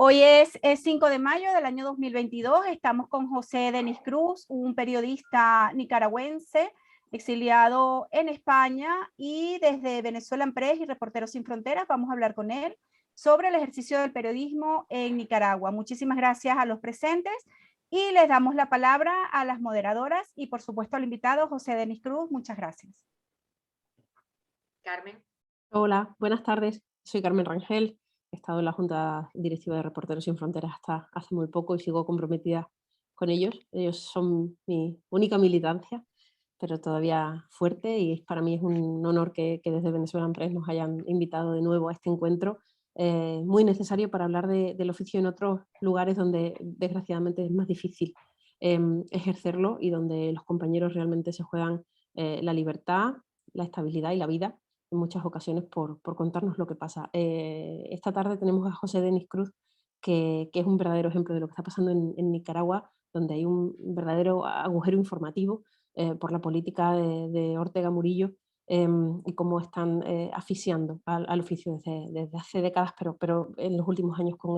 Hoy es 5 de mayo del año 2022. Estamos con José Denis Cruz, un periodista nicaragüense exiliado en España, y desde Venezuela Press y Reporteros Sin Fronteras vamos a hablar con él sobre el ejercicio del periodismo en Nicaragua. Muchísimas gracias a los presentes y les damos la palabra a las moderadoras y por supuesto al invitado José Denis Cruz. Muchas gracias. Carmen. Hola, buenas tardes. Soy Carmen Rangel. He estado en la Junta Directiva de Reporteros Sin Fronteras hasta hace muy poco y sigo comprometida con ellos. Ellos son mi única militancia, pero todavía fuerte, y para mí es un honor que desde Venezuela Press nos hayan invitado de nuevo a este encuentro, muy necesario para hablar del oficio en otros lugares donde desgraciadamente es más difícil ejercerlo y donde los compañeros realmente se juegan la libertad, la estabilidad y la vida en muchas ocasiones por contarnos lo que pasa. Esta tarde tenemos a José Denis Cruz, que es un verdadero ejemplo de lo que está pasando en Nicaragua, donde hay un verdadero agujero informativo por la política de Ortega Murillo, y cómo están asfixiando al oficio desde hace décadas, pero en los últimos años con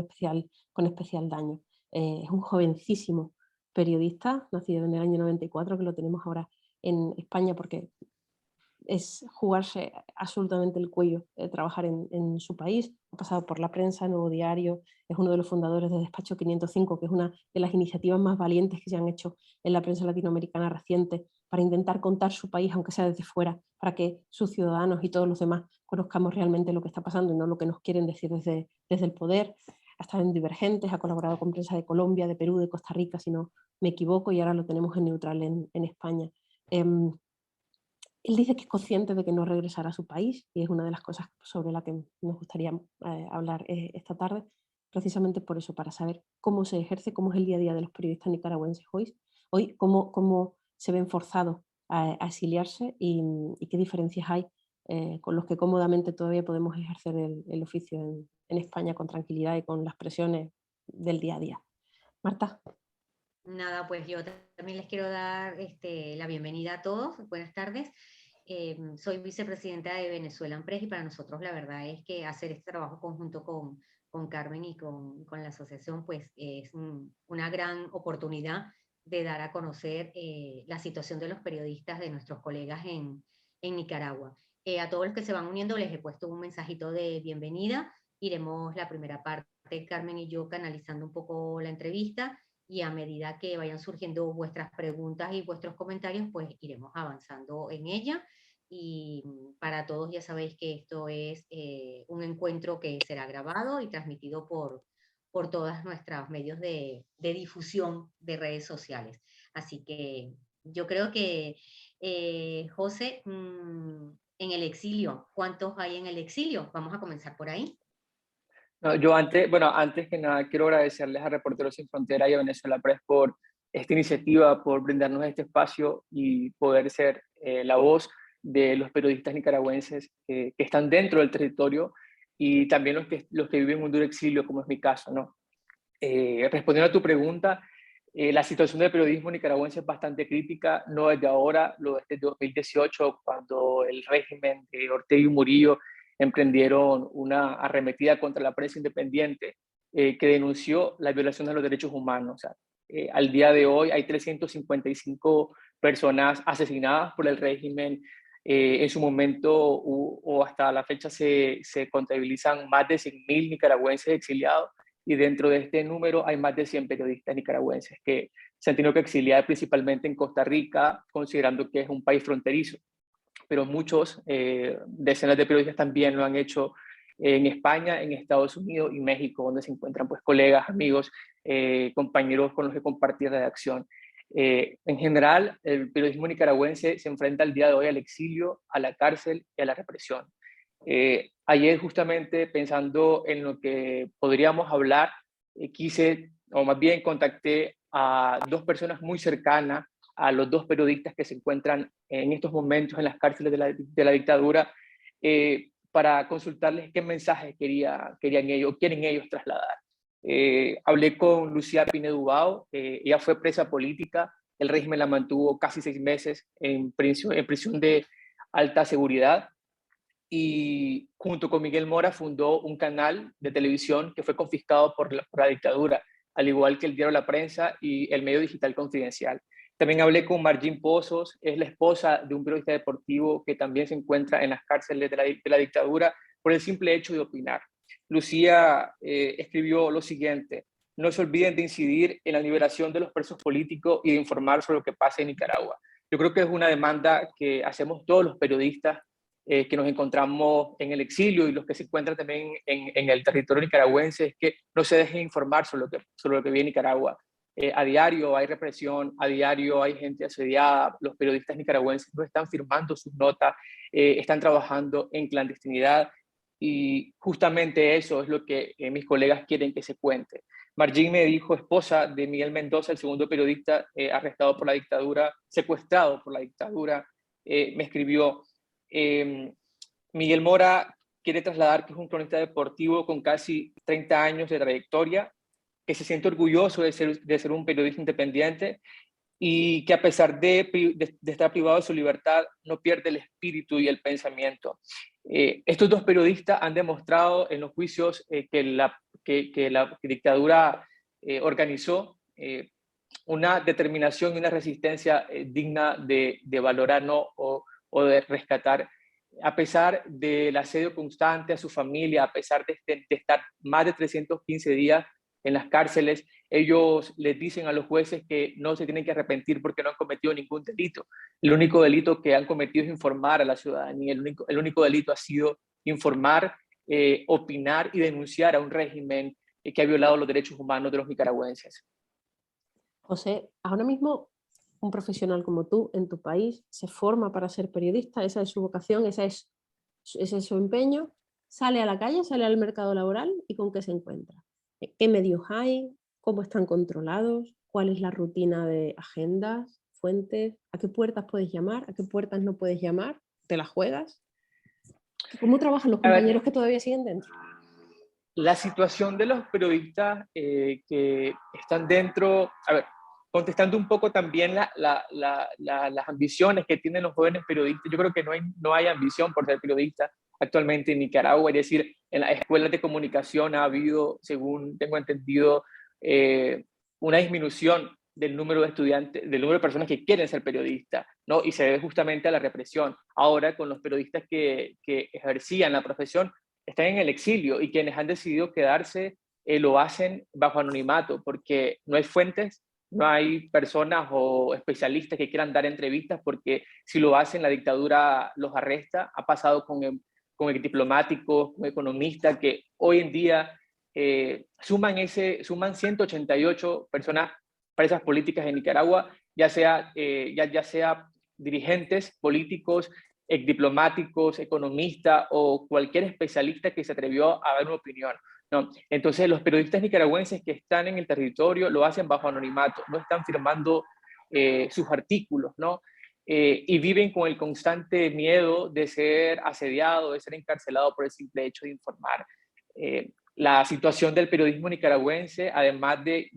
especial daño. Es un jovencísimo periodista, nacido en el año 94, que lo tenemos ahora en España porque es jugarse absolutamente el cuello, trabajar en su país. Ha pasado por la prensa, Nuevo Diario, es uno de los fundadores de Despacho 505, que es una de las iniciativas más valientes que se han hecho en la prensa latinoamericana reciente para intentar contar su país, aunque sea desde fuera, para que sus ciudadanos y todos los demás conozcamos realmente lo que está pasando y no lo que nos quieren decir desde el poder. Ha estado en Divergentes, ha colaborado con prensa de Colombia, de Perú, de Costa Rica, si no me equivoco, y ahora lo tenemos en Neutral en España. Él dice que es consciente de que no regresará a su país, y es una de las cosas sobre la que nos gustaría hablar esta tarde, precisamente por eso, para saber cómo se ejerce, cómo es el día a día de los periodistas nicaragüenses hoy cómo se ven forzados a exiliarse y qué diferencias hay con los que cómodamente todavía podemos ejercer el oficio en España con tranquilidad y con las presiones del día a día. Marta. Nada, pues yo también les quiero dar la bienvenida a todos. Buenas tardes. Soy vicepresidenta de Venezuela Press, y para nosotros la verdad es que hacer este trabajo conjunto con Carmen y con la asociación pues es una gran oportunidad de dar a conocer la situación de los periodistas, de nuestros colegas en Nicaragua. A todos los que se van uniendo les he puesto un mensajito de bienvenida. Iremos la primera parte, Carmen y yo, canalizando un poco la entrevista, y a medida que vayan surgiendo vuestras preguntas y vuestros comentarios, pues iremos avanzando en ella. Y para todos ya sabéis que esto es un encuentro que será grabado y transmitido por todas nuestros medios de difusión de redes sociales. Así que yo creo que, José, en el exilio, ¿cuántos hay en el exilio? Vamos a comenzar por ahí. No, antes que nada quiero agradecerles a Reporteros Sin Frontera y a Venezuela Press por esta iniciativa, por brindarnos este espacio y poder ser la voz de los periodistas nicaragüenses que están dentro del territorio, y también los que viven un duro exilio, como es mi caso, ¿no? Respondiendo a tu pregunta, la situación del periodismo nicaragüense es bastante crítica, no desde ahora, lo desde 2018, cuando el régimen de Ortega y Murillo emprendieron una arremetida contra la prensa independiente, que denunció la violación de los derechos humanos. O sea, al día de hoy hay 355 personas asesinadas por el régimen. En su momento o hasta la fecha se contabilizan más de 100.000 nicaragüenses exiliados, y dentro de este número hay más de 100 periodistas nicaragüenses que se han tenido que exiliar principalmente en Costa Rica, considerando que es un país fronterizo. Pero muchos, decenas de periodistas también lo han hecho en España, en Estados Unidos y México, donde se encuentran pues colegas, amigos, compañeros con los que compartir redacción. En general, el periodismo nicaragüense se enfrenta al día de hoy al exilio, a la cárcel y a la represión. Ayer, justamente pensando en lo que podríamos hablar, quise, o más bien contacté a dos personas muy cercanas a los dos periodistas que se encuentran en estos momentos en las cárceles de la dictadura, para consultarles qué mensajes quieren ellos trasladar. Hablé con Lucía Pinedubao. Ella fue presa política, el régimen la mantuvo casi 6 meses en prisión de alta seguridad. y junto con Miguel Mora fundó un canal de televisión que fue confiscado por la dictadura, al igual que el diario La Prensa y el medio digital Confidencial. También hablé con Margin Pozos, es la esposa de un periodista deportivo que también se encuentra en las cárceles de la dictadura por el simple hecho de opinar. Lucía escribió lo siguiente: no se olviden de incidir en la liberación de los presos políticos y de informar sobre lo que pasa en Nicaragua. Yo creo que es una demanda que hacemos todos los periodistas que nos encontramos en el exilio y los que se encuentran también en el territorio nicaragüense, es que no se dejen informar sobre lo que vive en Nicaragua. A diario hay represión, a diario hay gente asediada, los periodistas nicaragüenses no están firmando sus notas, están trabajando en clandestinidad y justamente eso es lo que mis colegas quieren que se cuente. Margin me dijo, esposa de Miguel Mendoza, el segundo periodista arrestado por la dictadura, secuestrado por la dictadura, me escribió: Miguel Mora quiere trasladar que es un cronista deportivo con casi 30 años de trayectoria, que se siente orgulloso de ser un periodista independiente y que a pesar de estar privado de su libertad no pierde el espíritu y el pensamiento. Estos dos periodistas han demostrado en los juicios que la dictadura organizó una determinación y una resistencia digna de valorar, ¿no? o de rescatar, a pesar del asedio constante a su familia, a pesar de estar más de 315 días en las cárceles. Ellos les dicen a los jueces que no se tienen que arrepentir porque no han cometido ningún delito. El único delito que han cometido es informar a la ciudadanía. El único delito ha sido informar, opinar y denunciar a un régimen que ha violado los derechos humanos de los nicaragüenses. José, ahora mismo un profesional como tú en tu país se forma para ser periodista, esa es su vocación, ese es su empeño, sale a la calle, sale al mercado laboral y ¿con qué se encuentra? ¿Qué medios hay? ¿Cómo están controlados? ¿Cuál es la rutina de agendas, fuentes? ¿A qué puertas puedes llamar? ¿A qué puertas no puedes llamar? ¿Te la juegas? ¿Cómo trabajan los compañeros que todavía siguen dentro? La situación de los periodistas que están dentro, a ver, contestando un poco también las ambiciones que tienen los jóvenes periodistas, yo creo que no hay ambición por ser periodista actualmente en Nicaragua, es decir, en las escuelas de comunicación ha habido, según tengo entendido, una disminución del número de estudiantes, del número de personas que quieren ser periodistas, ¿no? Y se debe justamente a la represión. Ahora, con los periodistas que ejercían la profesión, están en el exilio y quienes han decidido quedarse lo hacen bajo anonimato porque no hay fuentes, no hay personas o especialistas que quieran dar entrevistas porque si lo hacen la dictadura los arresta. Ha pasado con diplomáticos, con economistas que hoy en día suman 188 personas presas políticas en Nicaragua, ya sea dirigentes políticos, diplomáticos, economistas o cualquier especialista que se atrevió a dar una opinión, ¿no? Entonces, los periodistas nicaragüenses que están en el territorio lo hacen bajo anonimato, no están firmando sus artículos, ¿no? Y viven con el constante miedo de ser asediado, de ser encarcelado por el simple hecho de informar. La situación del periodismo nicaragüense, además de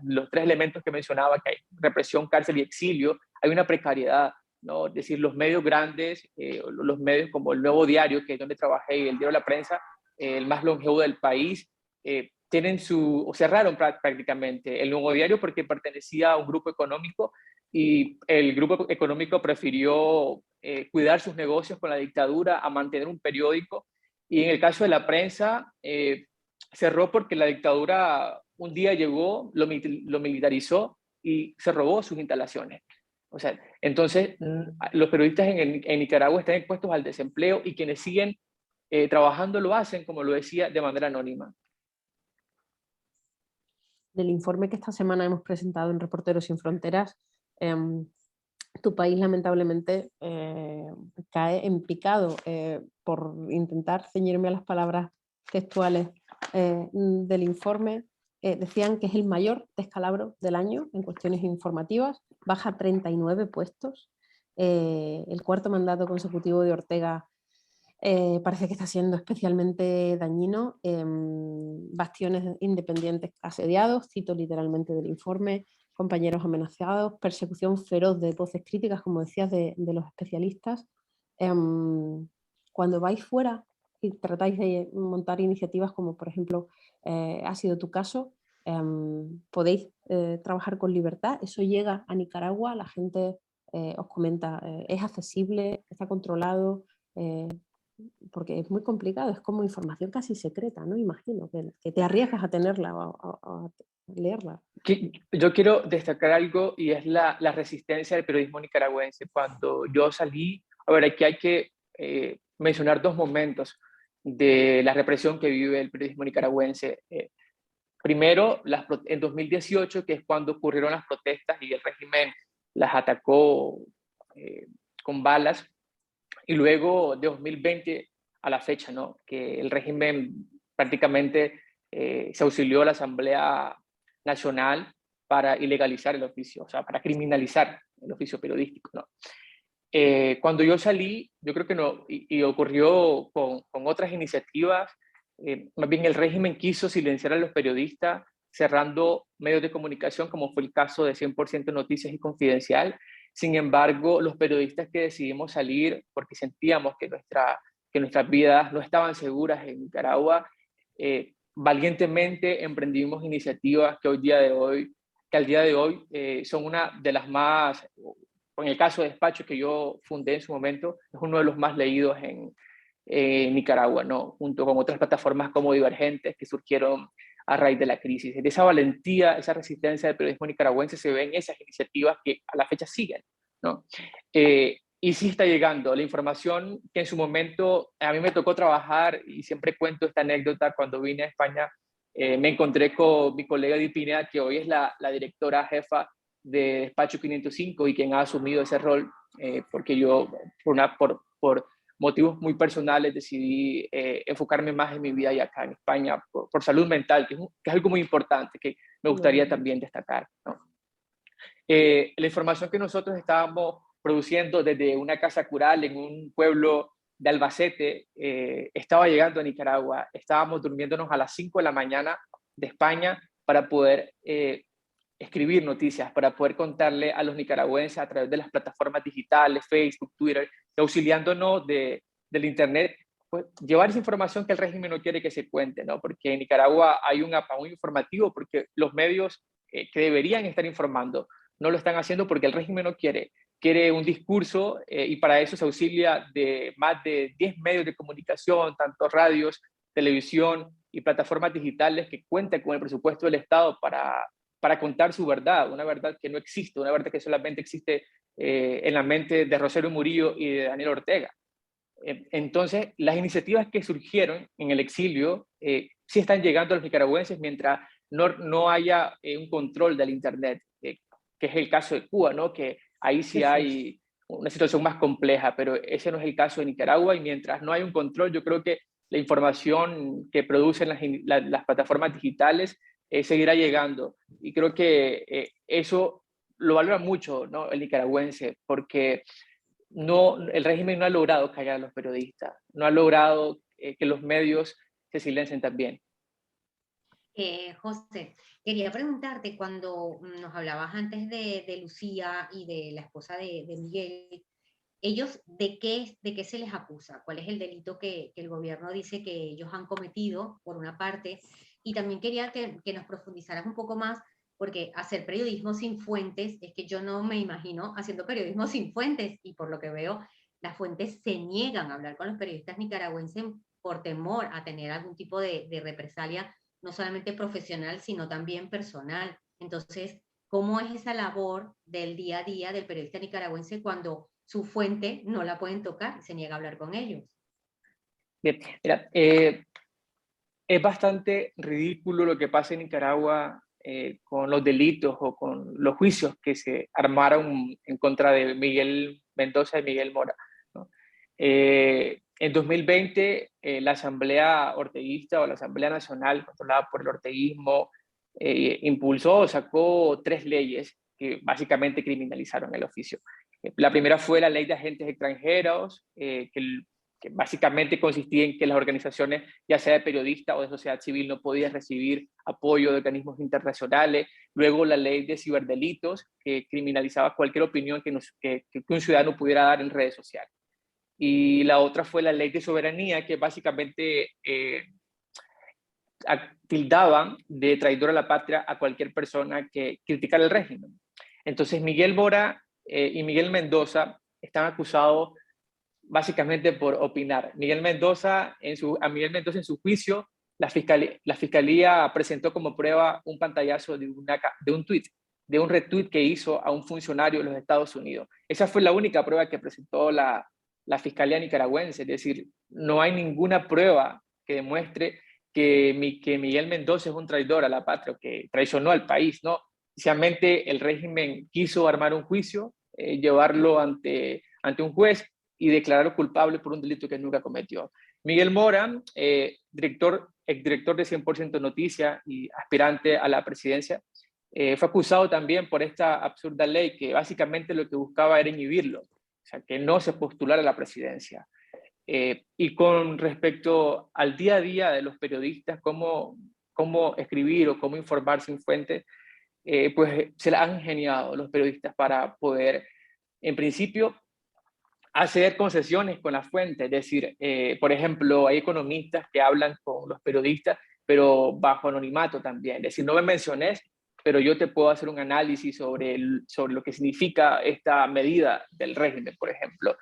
los tres elementos que mencionaba, que hay represión, cárcel y exilio, hay una precariedad, ¿no? Es decir, los medios grandes, los medios como el Nuevo Diario, que es donde trabajé, y el diario La Prensa, el más longevo del país, cerraron prácticamente. El Nuevo Diario porque pertenecía a un grupo económico y el grupo económico prefirió cuidar sus negocios con la dictadura a mantener un periódico. Y en el caso de La Prensa, cerró porque la dictadura un día llegó, lo militarizó y se robó sus instalaciones. O sea, entonces los periodistas en Nicaragua están expuestos al desempleo y quienes siguen trabajando lo hacen, como lo decía, de manera anónima. Del informe que esta semana hemos presentado en Reporteros Sin Fronteras, tu país lamentablemente cae en picado, por intentar ceñirme a las palabras textuales del informe. Decían que es el mayor descalabro del año en cuestiones informativas, baja 39 puestos. El cuarto mandato consecutivo de Ortega parece que está siendo especialmente dañino. Bastiones independientes asediados, cito literalmente del informe, compañeros amenazados, persecución feroz de voces críticas, como decías, de los especialistas. cuando vais fuera y tratáis de montar iniciativas como, por ejemplo, ha sido tu caso, podéis trabajar con libertad. Eso llega a Nicaragua, la gente os comenta, es accesible, está controlado, porque es muy complicado, es como información casi secreta, ¿no? Imagino que te arriesgas a tenerla o a leerla. Yo quiero destacar algo y es la resistencia del periodismo nicaragüense. Cuando yo salí, a ver, aquí hay que mencionar dos momentos de la represión que vive el periodismo nicaragüense. Primero, en 2018, que es cuando ocurrieron las protestas y el régimen las atacó con balas, y luego de 2020 a la fecha, ¿no? Que el régimen prácticamente se auxilió a la Asamblea Nacional para ilegalizar el oficio, o sea, para criminalizar el oficio periodístico, ¿no? Cuando yo salí, yo creo que no, y ocurrió con otras iniciativas, más bien el régimen quiso silenciar a los periodistas cerrando medios de comunicación, como fue el caso de 100% Noticias y Confidencial. Sin embargo, los periodistas que decidimos salir porque sentíamos que nuestras vidas no estaban seguras en Nicaragua, valientemente emprendimos iniciativas que al día de hoy son una de las más, en el caso de Despacho que yo fundé en su momento, es uno de los más leídos en Nicaragua, ¿no? Junto con otras plataformas como Divergentes que surgieron a raíz de la crisis. De esa valentía, esa resistencia del periodismo nicaragüense se ven esas iniciativas que a la fecha siguen, ¿no? Y sí está llegando la información que en su momento a mí me tocó trabajar, y siempre cuento esta anécdota. Cuando vine a España, me encontré con mi colega Di Pineda, que hoy es la directora jefa de Despacho 505 y quien ha asumido ese rol, porque yo, por motivos muy personales, decidí enfocarme más en mi vida y acá en España, por salud mental, que es algo muy importante que me gustaría también destacar, ¿no? La información que nosotros estábamos produciendo desde una casa cural en un pueblo de Albacete estaba llegando a Nicaragua. Estábamos durmiéndonos a las 5 de la mañana de España para poder escribir noticias, para poder contarle a los nicaragüenses a través de las plataformas digitales, Facebook, Twitter, auxiliándonos del Internet, pues, llevar esa información que el régimen no quiere que se cuente, ¿no? Porque en Nicaragua hay un apagón informativo, porque los medios que deberían estar informando no lo están haciendo porque el régimen no quiere un discurso, y para eso se auxilia de más de 10 medios de comunicación, tanto radios, televisión y plataformas digitales que cuentan con el presupuesto del Estado para contar su verdad, una verdad que no existe, una verdad que solamente existe en la mente de Rosario Murillo y de Daniel Ortega. Entonces, las iniciativas que surgieron en el exilio sí están llegando a los nicaragüenses mientras no haya un control del Internet, que es el caso de Cuba, ¿no? Que ahí sí hay una situación más compleja, pero ese no es el caso de Nicaragua, y mientras no hay un control, yo creo que la información que producen las plataformas digitales seguirá llegando. Y creo que eso lo valora mucho, ¿no? El nicaragüense, porque el régimen no ha logrado callar a los periodistas, no ha logrado que los medios se silencien también. José, quería preguntarte, cuando nos hablabas antes de Lucía y de la esposa de Miguel, ¿ellos de qué se les acusa? ¿Cuál es el delito que el gobierno dice que ellos han cometido, por una parte? Y también quería que nos profundizaras un poco más, porque hacer periodismo sin fuentes, es que yo no me imagino haciendo periodismo sin fuentes, y por lo que veo, las fuentes se niegan a hablar con los periodistas nicaragüenses por temor a tener algún tipo de represalia, no solamente profesional, sino también personal. Entonces, ¿cómo es esa labor del día a día del periodista nicaragüense cuando su fuente no la pueden tocar y se niega a hablar con ellos? Bien, mira, es bastante ridículo lo que pasa en Nicaragua con los delitos o con los juicios que se armaron en contra de Miguel Mendoza y Miguel Mora, ¿no? En 2020, la Asamblea Orteguista, o la Asamblea Nacional, controlada por el orteguismo, impulsó o sacó 3 leyes que básicamente criminalizaron el oficio. La primera fue la Ley de Agentes Extranjeros, que básicamente consistía en que las organizaciones, ya sea de periodistas o de sociedad civil, no podían recibir apoyo de organismos internacionales. Luego la Ley de Ciberdelitos, que criminalizaba cualquier opinión que un ciudadano pudiera dar en redes sociales. y la otra fue la ley de soberanía, que básicamente tildaban de traidor a la patria a cualquier persona que criticara el régimen. Entonces Miguel Mora y Miguel Mendoza están acusados básicamente por opinar. A Miguel Mendoza en su juicio, la fiscalía presentó como prueba un pantallazo de un tweet, de un retweet que hizo a un funcionario de los Estados Unidos. Esa fue la única prueba que presentó la fiscalía nicaragüense, es decir, no hay ninguna prueba que demuestre que Miguel Mendoza es un traidor a la patria, que traicionó al país, ¿no? Inicialmente el régimen quiso armar un juicio, llevarlo ante un juez y declararlo culpable por un delito que nunca cometió. Miguel Mora, exdirector de 100% Noticias y aspirante a la presidencia, fue acusado también por esta absurda ley que básicamente lo que buscaba era inhibirlo, o sea, que no se postulara a la presidencia. Y con respecto al día a día de los periodistas, cómo escribir o cómo informar sin fuentes, pues se la han ingeniado los periodistas para poder, en principio, hacer concesiones con la fuente. Es decir, por ejemplo, hay economistas que hablan con los periodistas, pero bajo anonimato también. Es decir, no me menciones, pero yo te puedo hacer un análisis sobre lo que significa esta medida del régimen, por ejemplo.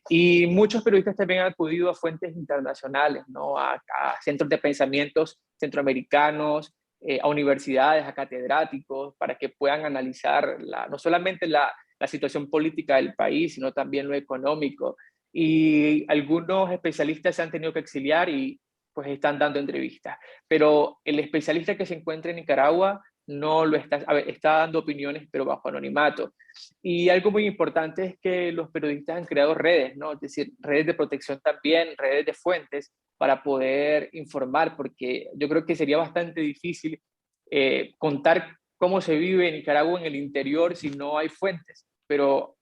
Y muchos periodistas también han acudido a fuentes internacionales, ¿no? A centros de pensamientos centroamericanos, a universidades, a catedráticos, para que puedan analizar no solamente la situación política del país, sino también lo económico. Y algunos especialistas se han tenido que exiliar y pues están dando entrevistas. Pero el especialista que se encuentra en Nicaragua no lo está, está dando opiniones, pero bajo anonimato. Y algo muy importante es que los periodistas han creado redes, ¿no? Es decir, redes de protección también, redes de fuentes para poder informar, porque yo creo que sería bastante difícil contar cómo se vive en Nicaragua en el interior si no hay fuentes. Pero,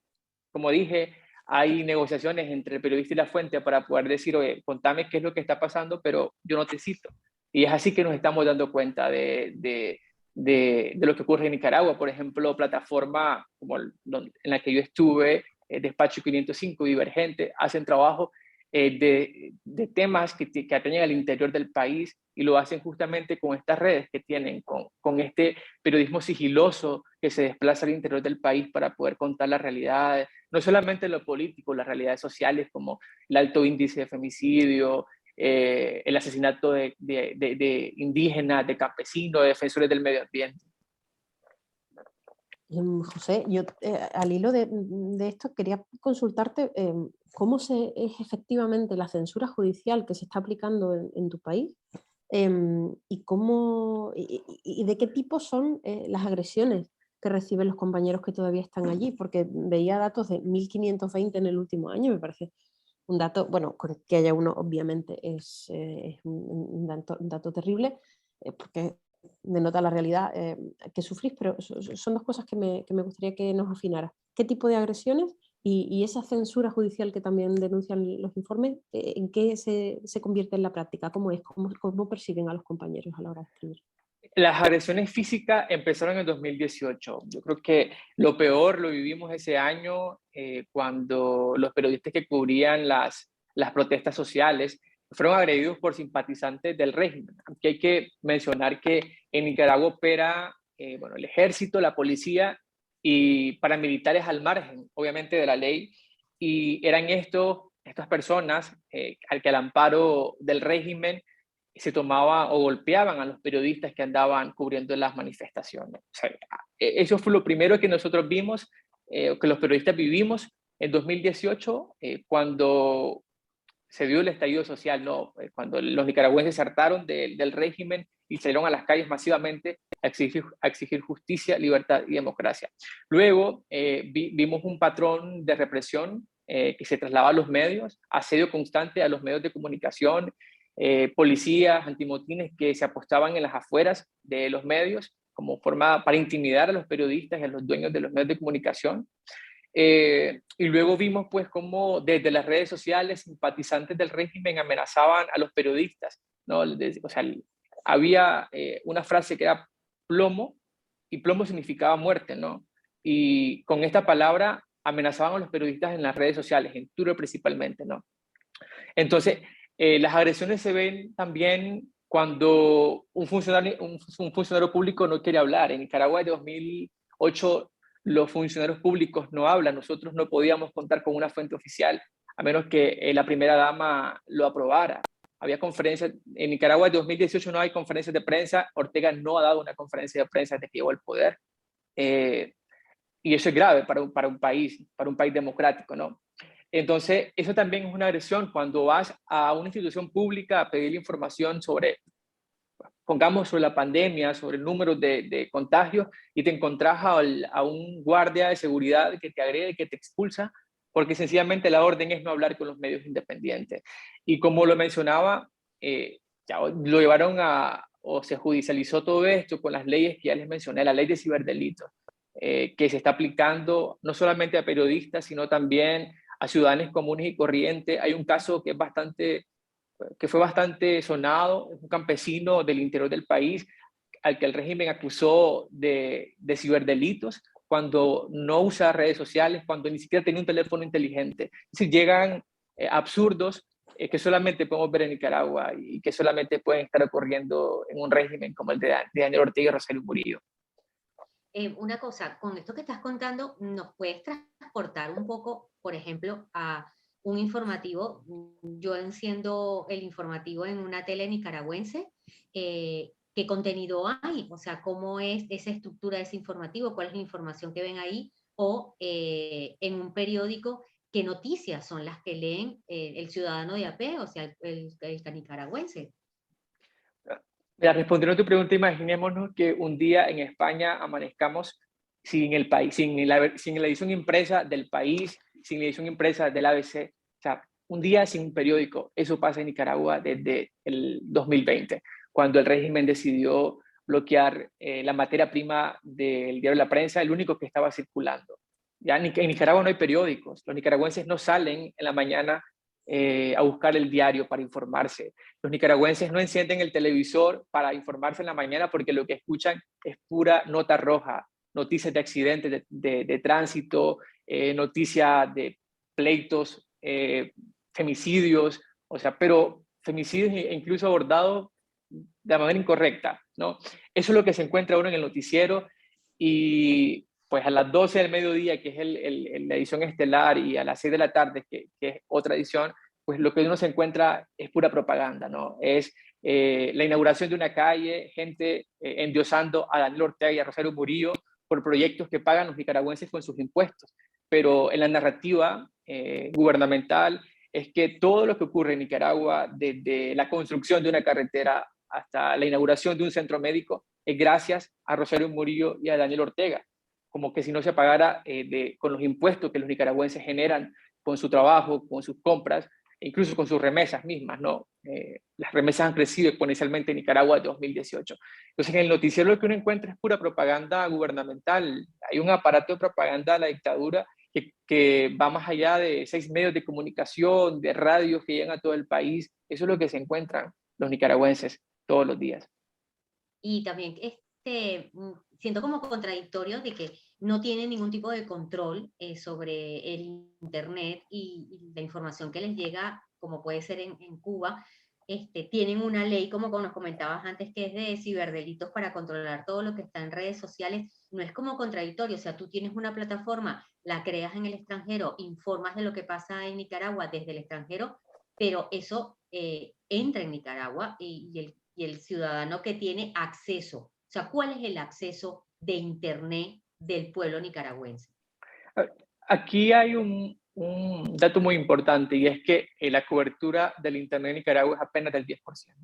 como dije, hay negociaciones entre el periodista y la fuente para poder decir, oye, contame qué es lo que está pasando, pero yo no te cito. Y es así que nos estamos dando cuenta de lo que ocurre en Nicaragua. Por ejemplo, plataforma como en la que yo estuve, Despacho 505, Divergente, hacen trabajo de temas que atañen al interior del país y lo hacen justamente con estas redes que tienen, con este periodismo sigiloso que se desplaza al interior del país para poder contar las realidades, no solamente lo político, las realidades sociales como el alto índice de femicidio, el asesinato de indígenas, de campesinos, de defensores del medio ambiente. José, yo al hilo de esto quería consultarte cómo es efectivamente la censura judicial que se está aplicando en tu país y de qué tipo son las agresiones que reciben los compañeros que todavía están allí, porque veía datos de 1.520 en el último año, me parece un dato, bueno, que haya uno obviamente es un dato terrible, porque denota la realidad que sufrís, pero son dos cosas que me gustaría que nos afinara. ¿Qué tipo de agresiones y esa censura judicial que también denuncian los informes, en qué se convierte en la práctica? ¿Cómo persiguen a los compañeros a la hora de escribir? Las agresiones físicas empezaron en 2018. Yo creo que lo peor lo vivimos ese año cuando los periodistas que cubrían las protestas sociales fueron agredidos por simpatizantes del régimen. Aquí hay que mencionar que en Nicaragua opera el ejército, la policía y paramilitares al margen, obviamente, de la ley. Y eran estas personas al amparo del régimen se tomaba o golpeaban a los periodistas que andaban cubriendo las manifestaciones. O sea, eso fue lo primero que nosotros vimos, que los periodistas vivimos en 2018, cuando se dio el estallido social, ¿no? Cuando los nicaragüenses se hartaron del régimen y salieron a las calles masivamente a exigir justicia, libertad y democracia. Luego vimos un patrón de represión que se trasladaba a los medios, asedio constante a los medios de comunicación, policías, antimotines que se apostaban en las afueras de los medios como forma para intimidar a los periodistas y a los dueños de los medios de comunicación. Y luego vimos pues cómo desde las redes sociales simpatizantes del régimen amenazaban a los periodistas, ¿no? O sea, había una frase que era plomo, y plomo significaba muerte, ¿no? Y con esta palabra amenazaban a los periodistas en las redes sociales, en Twitter principalmente, ¿no? Entonces, las agresiones se ven también cuando un funcionario público no quiere hablar. En Nicaragua de 2008 los funcionarios públicos no hablan. Nosotros no podíamos contar con una fuente oficial a menos que la primera dama lo aprobara. Había conferencias, en Nicaragua de 2018 no hay conferencias de prensa. Ortega no ha dado una conferencia de prensa desde que llegó al poder. Y eso es grave para un país democrático, ¿no? Entonces, eso también es una agresión cuando vas a una institución pública a pedir información sobre, pongamos, sobre la pandemia, sobre el número de contagios, y te encontrás a un guardia de seguridad que te agrede, que te expulsa, porque sencillamente la orden es no hablar con los medios independientes. Y como lo mencionaba, ya lo llevaron o se judicializó todo esto con las leyes que ya les mencioné, la ley de ciberdelitos, que se está aplicando no solamente a periodistas, sino también a ciudadanos comunes y corrientes. Hay un caso que fue bastante sonado, un campesino del interior del país al que el régimen acusó de ciberdelitos cuando no usa redes sociales, cuando ni siquiera tenía un teléfono inteligente. Es decir, llegan absurdos que solamente podemos ver en Nicaragua y que solamente pueden estar ocurriendo en un régimen como el de Daniel Ortega y Rosario Murillo. Una cosa, con esto que estás contando, ¿nos puedes transportar un poco, por ejemplo, a un informativo? Yo enciendo el informativo en una tele nicaragüense. ¿Qué contenido hay? O sea, ¿cómo es esa estructura de ese informativo? ¿Cuál es la información que ven ahí? O en un periódico, ¿qué noticias son las que leen el ciudadano de a pie, o sea, el nicaragüense? Mira, respondiendo a tu pregunta, imaginémonos que un día en España amanezcamos sin la edición impresa del País, sin la edición impresa del ABC. O sea, un día sin un periódico. Eso pasa en Nicaragua desde el 2020, cuando el régimen decidió bloquear la materia prima del diario La Prensa, el único que estaba circulando. Ya en Nicaragua no hay periódicos. Los nicaragüenses no salen en la mañana a buscar el diario para informarse. Los nicaragüenses no encienden el televisor para informarse en la mañana porque lo que escuchan es pura nota roja, noticias de accidentes de tránsito, noticias de pleitos, femicidios, o sea, pero femicidios incluso abordados de manera incorrecta, ¿no? Eso es lo que se encuentra uno en el noticiero, y pues a las 12 del mediodía, que es la edición estelar, y a las 6 de la tarde, que es otra edición, pues lo que uno se encuentra es pura propaganda, ¿no? Es la inauguración de una calle, gente endiosando a Daniel Ortega y a Rosario Murillo por proyectos que pagan los nicaragüenses con sus impuestos. Pero en la narrativa gubernamental es que todo lo que ocurre en Nicaragua, desde la construcción de una carretera hasta la inauguración de un centro médico, es gracias a Rosario Murillo y a Daniel Ortega. Como que si no se pagara con los impuestos que los nicaragüenses generan con su trabajo, con sus compras, e incluso con sus remesas mismas, ¿no? Las remesas han crecido exponencialmente en Nicaragua de 2018. Entonces, en el noticiero lo que uno encuentra es pura propaganda gubernamental. Hay un aparato de propaganda de la dictadura que va más allá de 6 medios de comunicación, de radios que llegan a todo el país. Eso es lo que se encuentran los nicaragüenses todos los días. Y también siento como contradictorio de que no tienen ningún tipo de control sobre el Internet y la información que les llega, como puede ser en Cuba. Tienen una ley, como nos comentabas antes, que es de ciberdelitos para controlar todo lo que está en redes sociales. No es como contradictorio, o sea, tú tienes una plataforma, la creas en el extranjero, informas de lo que pasa en Nicaragua desde el extranjero, pero eso entra en Nicaragua y el ciudadano que tiene acceso. O sea, ¿cuál es el acceso de Internet del pueblo nicaragüense? Aquí hay un dato muy importante, y es que la cobertura del Internet en Nicaragua es apenas del 10%. O sea,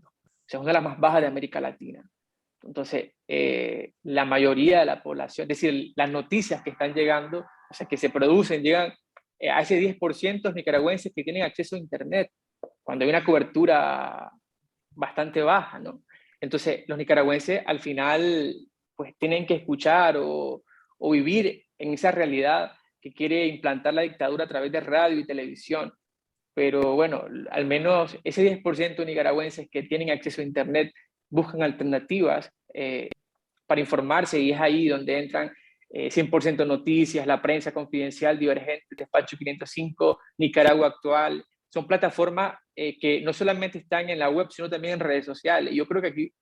es una de las más bajas de América Latina. Entonces, la mayoría de la población, es decir, las noticias que están llegando, o sea, que se producen, llegan a ese 10% nicaragüenses que tienen acceso a Internet, cuando hay una cobertura bastante baja, ¿no? Entonces, los nicaragüenses al final pues tienen que escuchar o vivir en esa realidad que quiere implantar la dictadura a través de radio y televisión. Pero bueno, al menos ese 10% de nicaragüenses que tienen acceso a Internet buscan alternativas para informarse, y es ahí donde entran 100% Noticias, La Prensa Confidencial, Divergente, Despacho 505, Nicaragua Actual. Son plataformas que no solamente están en la web, sino también en redes sociales. Y yo creo que aquí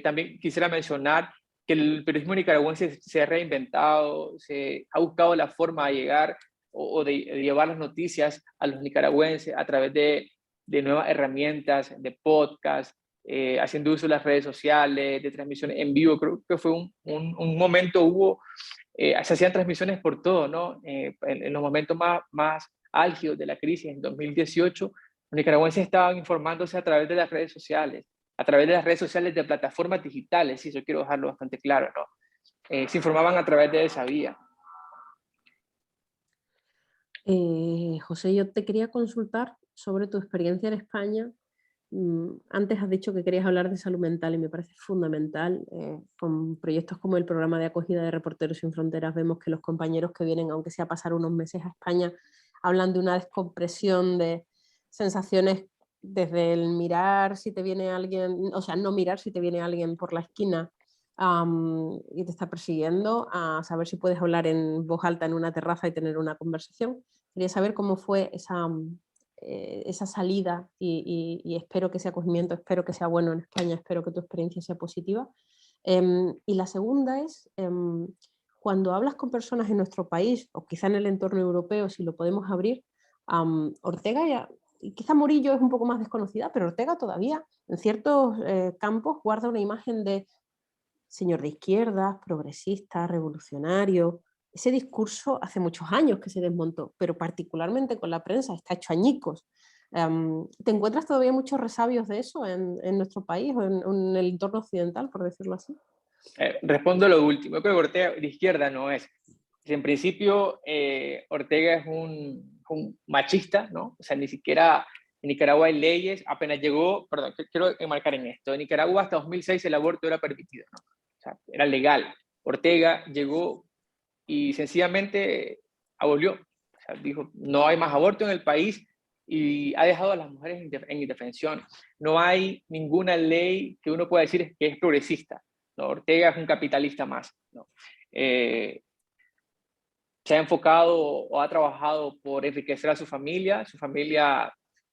también quisiera mencionar que el periodismo nicaragüense se ha reinventado, se ha buscado la forma de llegar o de llevar las noticias a los nicaragüenses a través de nuevas herramientas, de podcast, haciendo uso de las redes sociales, de transmisiones en vivo. Creo que fue un momento, se hacían transmisiones por todo, ¿no? En los momentos más álgidos de la crisis, en 2018, los nicaragüenses estaban informándose a través de las redes sociales, de plataformas digitales, y eso quiero dejarlo bastante claro, ¿no? Se informaban a través de esa vía. José, yo te quería consultar sobre tu experiencia en España. Antes has dicho que querías hablar de salud mental y me parece fundamental. Con proyectos como el programa de acogida de Reporteros Sin Fronteras vemos que los compañeros que vienen, aunque sea pasar unos meses a España, hablan de una descompresión de sensaciones desde el mirar si te viene alguien, o sea, no mirar si te viene alguien por la esquina y te está persiguiendo, a saber si puedes hablar en voz alta en una terraza y tener una conversación. Quería saber cómo fue esa salida y espero que ese acogimiento, espero que sea bueno en España, espero que tu experiencia sea positiva. Y la segunda es, cuando hablas con personas en nuestro país o quizá en el entorno europeo, si lo podemos abrir, Ortega ya, y quizá Murillo es un poco más desconocida, pero Ortega todavía en ciertos campos guarda una imagen de señor de izquierdas, progresista, revolucionario. Ese discurso hace muchos años que se desmontó, pero particularmente con la prensa está hecho añicos. ¿Te encuentras todavía muchos resabios de eso en nuestro país o en el entorno occidental, por decirlo así? Respondo lo último. Yo creo que Ortega de izquierda no es. En principio, Ortega es un machista, ¿no? O sea, ni siquiera en Nicaragua hay leyes. Apenas llegó, perdón, quiero enmarcar en esto. En Nicaragua hasta 2006 el aborto era permitido, ¿no? O sea, era legal. Ortega llegó y sencillamente abolió. O sea, dijo, no hay más aborto en el país y ha dejado a las mujeres en indefensión. No hay ninguna ley que uno pueda decir que es progresista, ¿no? Ortega es un capitalista más, ¿no? Se ha enfocado o ha trabajado por enriquecer a su familia. Su familia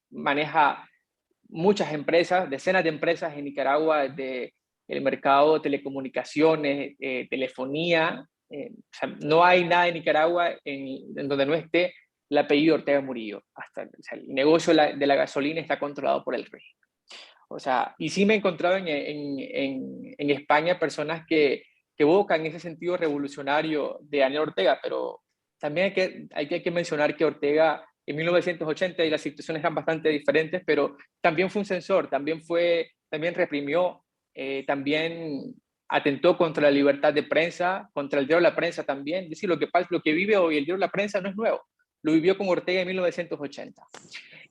maneja muchas empresas, decenas de empresas en Nicaragua, desde el mercado de telecomunicaciones, telefonía. O sea, no hay nada en Nicaragua en donde no esté el apellido Ortega Murillo. Hasta, o sea, el negocio de la gasolina está controlado por el régimen. O sea, y sí me he encontrado en España personas que evocan ese sentido revolucionario de Daniel Ortega, pero también hay que mencionar que Ortega en 1980, y las situaciones eran bastante diferentes, pero también fue un censor, también reprimió, también atentó contra la libertad de prensa, contra el diario de la prensa también. Es decir, lo que vive hoy el diario de la prensa no es nuevo, lo vivió con Ortega en 1980.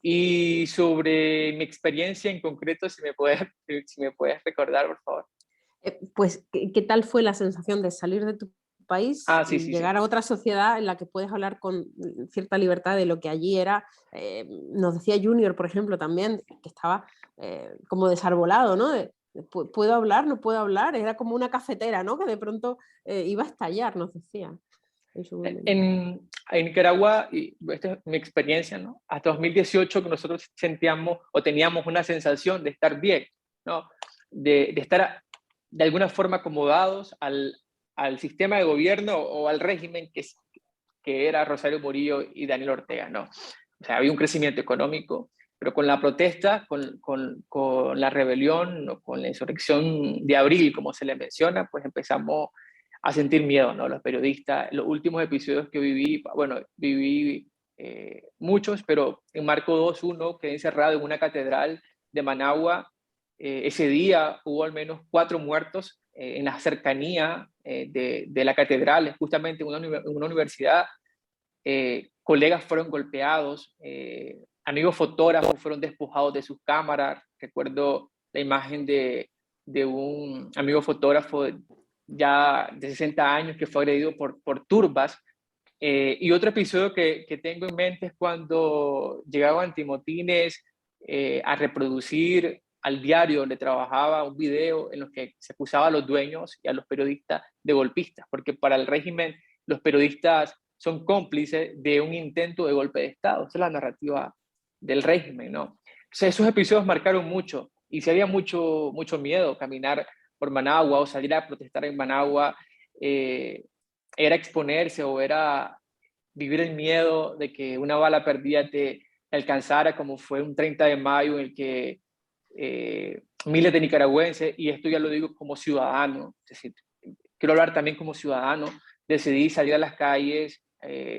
Y sobre mi experiencia en concreto, si me puedes recordar, por favor. Pues, ¿qué tal fue la sensación de salir de tu país y llegar a otra sociedad en la que puedes hablar con cierta libertad de lo que allí era? Nos decía Junior, por ejemplo, también, que estaba como desarbolado, ¿no? ¿Puedo hablar? ¿No puedo hablar? Era como una cafetera, ¿no? Que de pronto iba a estallar, nos decía. En Nicaragua, y esta es mi experiencia, ¿no? Hasta 2018 que nosotros sentíamos o teníamos una sensación de estar bien, ¿no? De estar de alguna forma acomodados al sistema de gobierno o al régimen que era Rosario Murillo y Daniel Ortega, ¿no? O sea, había un crecimiento económico, pero con la protesta, con la rebelión, o con la insurrección de abril, como se le menciona, pues empezamos a sentir miedo, ¿no? Los periodistas, los últimos episodios que viví, bueno, viví muchos, pero en Marco 2.1 quedé encerrado en una catedral de Managua. Ese día hubo al menos 4 muertos en la cercanía de la catedral, justamente en una universidad. Colegas fueron golpeados, amigos fotógrafos fueron despojados de sus cámaras. Recuerdo la imagen de un amigo fotógrafo ya de 60 años que fue agredido por turbas. Y otro episodio que tengo en mente es cuando llegaban antimotines a reproducir al diario donde trabajaba un video en los que se acusaba a los dueños y a los periodistas de golpistas, porque para el régimen los periodistas son cómplices de un intento de golpe de Estado. Esa es la narrativa del régimen, ¿no? O sea, esos episodios marcaron mucho, y si había mucho miedo caminar por Managua o salir a protestar en Managua, era exponerse o era vivir el miedo de que una bala perdida te alcanzara, como fue un 30 de mayo en el que miles de nicaragüenses, y esto ya lo digo como ciudadano, es decir, quiero hablar también como ciudadano, decidí salir a las calles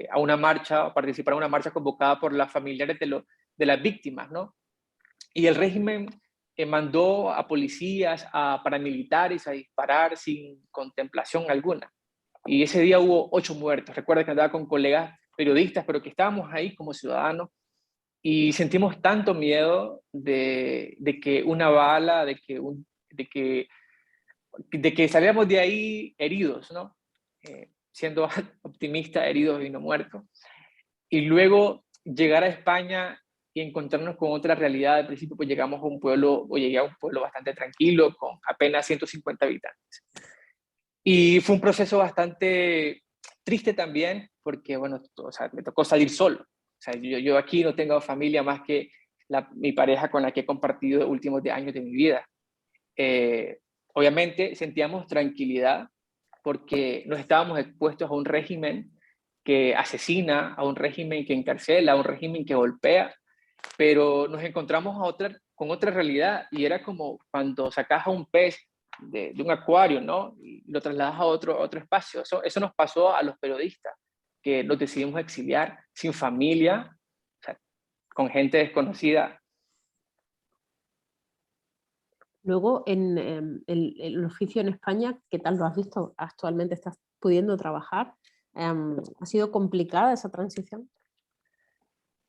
a una marcha, a participar en una marcha convocada por las familiares de las víctimas, ¿no? Y el régimen mandó a policías, a paramilitares a disparar sin contemplación alguna. Y ese día hubo 8 muertos. Recuerda que andaba con colegas periodistas, pero que estábamos ahí como ciudadanos y sentimos tanto miedo de que una bala, de que saliéramos de ahí heridos, ¿no? Siendo optimista, heridos y no muertos. Y luego llegar a España y encontrarnos con otra realidad. Al principio pues llegamos a un pueblo, o llegué a un pueblo bastante tranquilo, con apenas 150 habitantes. Y fue un proceso bastante triste también, porque bueno, o sea, me tocó salir solo. O sea, yo aquí no tengo familia más que mi pareja con la que he compartido los últimos 10 años de mi vida. Obviamente sentíamos tranquilidad porque no estábamos expuestos a un régimen que asesina, a un régimen que encarcela, a un régimen que golpea, pero nos encontramos con otra realidad, y era como cuando sacas a un pez de un acuario, ¿no? Y lo trasladas a otro espacio. Eso nos pasó a los periodistas, que nos decidimos exiliar sin familia, o sea, con gente desconocida. Luego, en el oficio en España, ¿qué tal lo has visto? ¿Actualmente estás pudiendo trabajar? ¿Ha sido complicada esa transición?